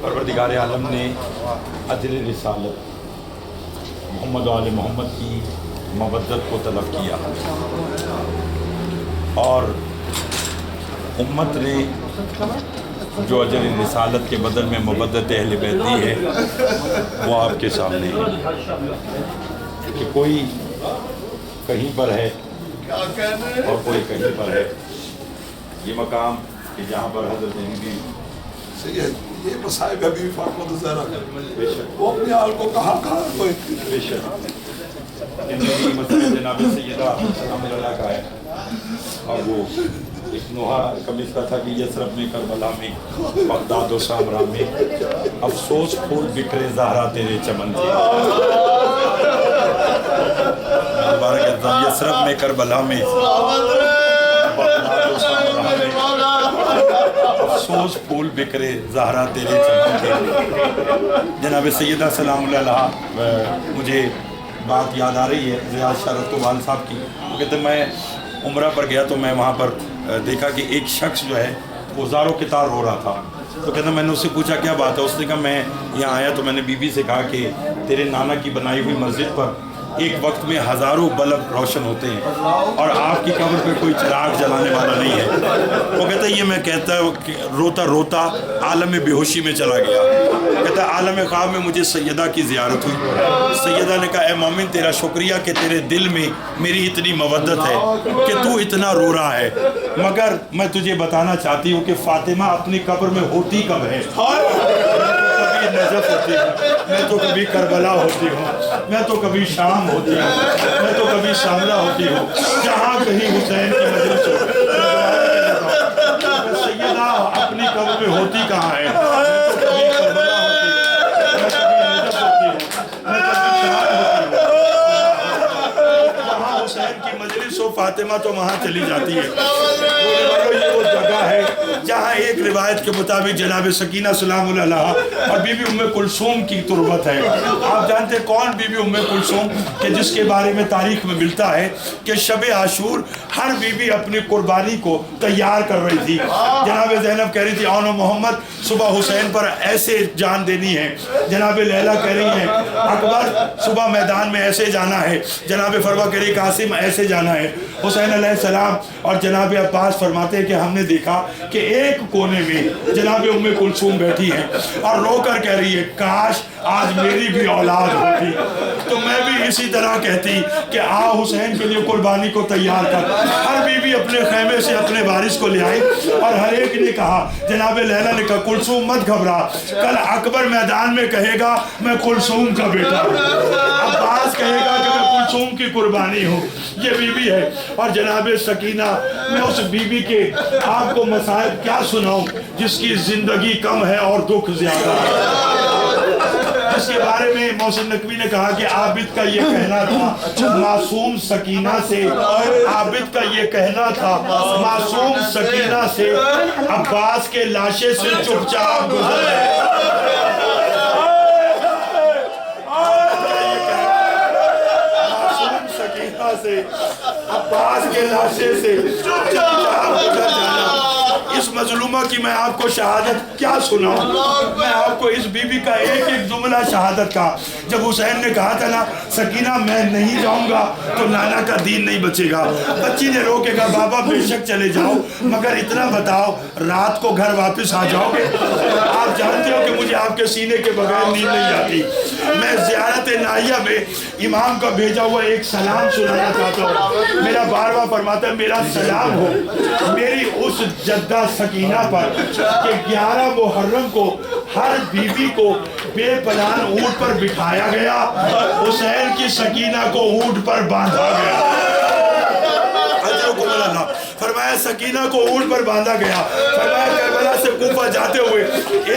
परवरदिगार आलम ने अजर रिसालत मोहम्मद आल मोहम्मद की मवद्दत को तलब किया और उम्मत ने जो अजर रिसालत के बदल में मवद्दत अहले बैत दी है वो आपके सामने है कि कोई कहीं पर है और कोई कहीं पर है। ये मकाम कि जहाँ पर हज़रत बीबी ये मसाइब अभी फातिमा ज़हरा वो अपने हाल को कहाँ कोई बेशक जनाब सैयदा सलामुल्लाह का है और वो एक नोहा कभी इसका था कि यसरब में करबला में बगदाद और सामरा में अफसोस फूल बिखरे ज़हरा तेरे चमन थे। यसरब में करबला में बगदाद और सामरा में अफसोस फूल बिखरे ज़हरा तेरे चमन थे। जनाब सैयदा सलामुल्लाह मुझे बात याद आ रही है रियाज शाह वाल साहब की। वो कहते मैं उम्रा पर गया तो मैं वहाँ पर देखा कि एक शख्स जो है वो ज़ारो के तार रो रहा था। तो कहता मैंने उससे पूछा क्या बात है। उसने कहा मैं यहाँ आया तो मैंने बीबी से कहा कि तेरे नाना की बनाई हुई मस्जिद पर एक वक्त में हज़ारों बल्ब रोशन होते हैं और आपकी कब्र पे कोई चिराग जलाने वाला नहीं है। वो कहता ये मैं कहता रोता रोता आलम बेहोशी में चला गया। कहता आलम ख्वाब में मुझे सैयदा की ज़ियारत हुई। सैयदा ने कहा ए मोमिन तेरा शुक्रिया कि तेरे दिल में मेरी इतनी मवद्दत है कि तू इतना रो रहा है, मगर मैं तुझे बताना चाहती हूँ कि फ़ातिमा अपनी कब्र में होती कब है। नजफ होती हूँ, मैं तो कभी करबला होती हूँ, मैं तो कभी शाम होती हूँ, मैं तो कभी शामला होती हूँ, जहाँ कहीं हुसैन की मजलिस हो। सैयदा अपनी कब्र में होती कहाँ है। मैं तो कभी करबला होती हूँ, मैं कभी नजफ होती हूँ, मैं कभी शाम होती हूँ। जहाँ हुसैन की मजलिस हो फातिमा तो वहाँ चली जाती है। ये वो जगह है जहाँ एक रिवायत के मुताबिक जनाब सकीना सलामुल्लाह और बीबी उम्मे कुलसूम की तुरबत है। आप जानते हैं कौन बीबी उम्मे कुलसूम के जिसके बारे में तारीख में मिलता है कि शब आशूर हर बीबी अपनी कुर्बानी को तैयार कर रही थी। जनाब ज़ैनब कह रही थी औनो मोहम्मद सुबह हुसैन पर ऐसे जान देनी है। जनाब लैला कह रही है अकबर सुबह मैदान में ऐसे जाना है। जनाब फरवा कह रही कासिम ऐसे जाना है। हुसैन अलैहिस्सलाम और जनाब अब्बास फरमाते हैं कि हमने देखा कि एक कोने में जनाब उम्मे कुलसूम बैठी है और रोकर कह रही है काश आज मेरी भी औलाद होती तो मैं भी इसी तरह कहती कि आ हुसैन के लिए कुर्बानी को तैयार कर। हर बीवी अपने खैमे से अपने वारिस को ले आई और हर एक ने कहा जनाब लैला ने कहा कुलसूम मत घबरा, कल अकबर मैदान में कहेगा मैं कुलसूम का बेटा हूँ, अब्बास कहेगा कि मैं कुलसूम की कुर्बानी हूँ। ये बीबी है और जनाब सकीना मैं उस बीबी के आपको मसाइब क्या सुनाऊं जिसकी जिंदगी कम है और दुख ज्यादा है। जिसके बारे में मोहसिन नकवी ने कहा कि आबिद का ये कहना था मासूम सकीना से, आबिद का ये कहना था मासूम सकीना से अब्बास के लाशे से चुपचाप गुजर गए। से अब्बास के लाशे से इस मजलूमा की मैं आपको शहादत क्या सुनाऊं। मैं आपको इस बीबी का एक एक जुमला शहादत का। जब हुसैन ने कहा था ना सकीना मैं नहीं जाऊंगा तो नाना का दीन नहीं बचेगा, बच्ची ने रो के कहा बाबा बेशक चले जाओ मगर इतना बताओ रात को घर वापस आ जाओगे। आप जानते हो कि मुझे आपके सीने के बगैर नींद नहीं आती। मैं ज़ियारत नाहिया में इमाम का भेजा हुआ एक सलाम सुनाना चाहता हूँ। मेरा बार बार फरमाता है मेरा सलाम हो मेरी उस जद्दा सकीना पर कि 11 मुहर्रम को हर बीबी को बेपनाह ऊंट पर बिठाया गया, हुसैन की सकीना को ऊंट पर बांधा गया। फरमाया सकीना को ऊंट पर बांधा गया। फरमाया करबला से कूफा जाते हुए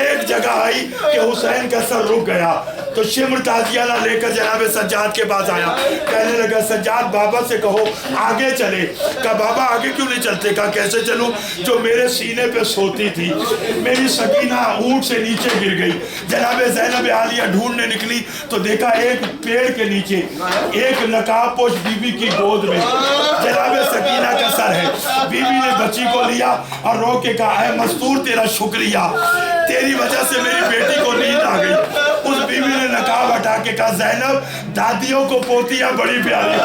एक जगह आई कि हुसैन का सर रुक गया। تو शिम्र ताजियाना लेकर जनाब सज्जाद के पास आया, कहने लगा सज्जाद बाबा से कहो आगे चले। कहा बाबा आगे क्यों नहीं चलते? कहा कैसे चलूं? जो मेरे सीने पे सोती थी मेरी सकीना ऊंट से नीचे गिर गई। जनाब ज़ैनब आलिया ढूंढने निकली तो देखा एक पेड़ के नीचे एक नकाबपोश बीबी की गोद में जनाब सकीना का सर है। बीबी ने बच्ची को लिया और रो के कहा है मस्तूर तेरा शुक्रिया, तेरी वजह से मेरी बेटी को नींद आ गई। उस बीबी ने नकाब हटा के कहा ज़ैनब दादियों को पोतियां बड़ी प्यारी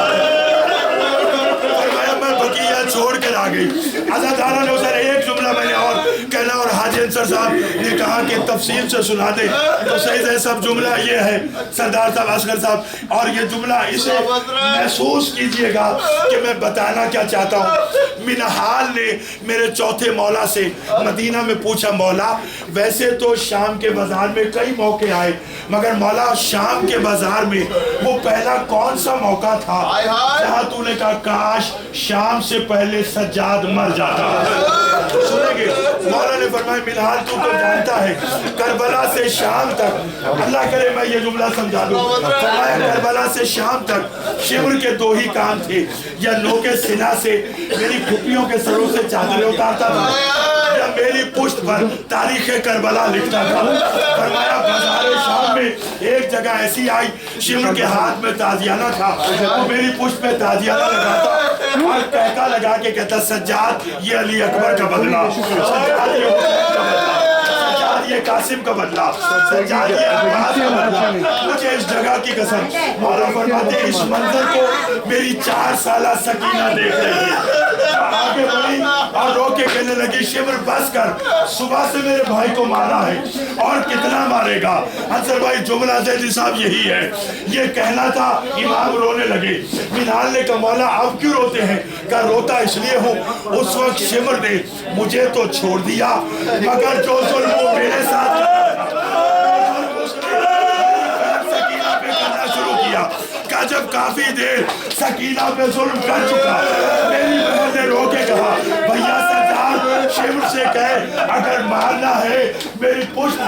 मैं बकिया छोड़ कर आ गई। अज़ादारा ने उधर एक जुमला मैंने और कहना और हाजी अंसर साहब ने कहा कि तफसील से सुना दे तो सही सब जुमला ये है सरदार साहब असगर साहब, और ये जुमला इसे महसूस कीजिएगा कि मैं बताना क्या चाहता हूँ। मिनहाल ने मेरे चौथे मौला से मदीना में पूछा मौला वैसे तो शाम के बाजार में कई मौके आए मगर मौला शाम के बाजार में वो पहला कौन सा मौका था जहाँ तूने कहा काश शाम से पहले सज्जाद मर जाता। सुनेंगे मौला ने फरमाया मिनहाल तू तो जानता है करबला से शाम तक, अल्लाह करे मैं ये जुमला समझा दूं, फरमाया करबला से शाम तक शिम्र के दो ही काम थे, या नोके सिना से मेरी फुफियों के सरों से चादरें उतारता था या मेरी पुश्त पर तारीख करबला लिखता था। फरमाया बाजार शाम में एक जगह ऐसी आई शिम्र के हाथ में ताजियाना था, वो मेरी पुश्त पे ताजियाना लगाता और कहता लगा के कहता सज्जाद ये अली अकबर का बदला, सज्जाद ये हुसैन का बदला, सज्जाद ये कासिम का बदला, सज्जाद ये अब्बास का बदला। मुझे इस जगह की कसम मौला फरमाते इस मंजर को मेरी 4 साला सकीना देख रही है। आगे बढ़ी और रो के कहने लगी शिम्र बस कर, सुबह से मेरे भाई को मारा है और कितना मारेगा। अंसर भाई जुमला ज़ैदी साहब यही है, ये कहना था इमाम रोने लगे। मिनहाल ने कहा मौला अब क्यों रोते हैं? कहा रोता इसलिए हूँ उस वक्त शिम्र ने मुझे तो छोड़ दिया मगर जो जुल्म वो मेरे साथ सकीना पे करना शुरू किया। कहा जब काफी देर सकीना पे जुल्म कर चुका मेरी बहन ने रो के कहा भैया सरदार शिम्र से कहे अगर मारना है मेरी पुष्प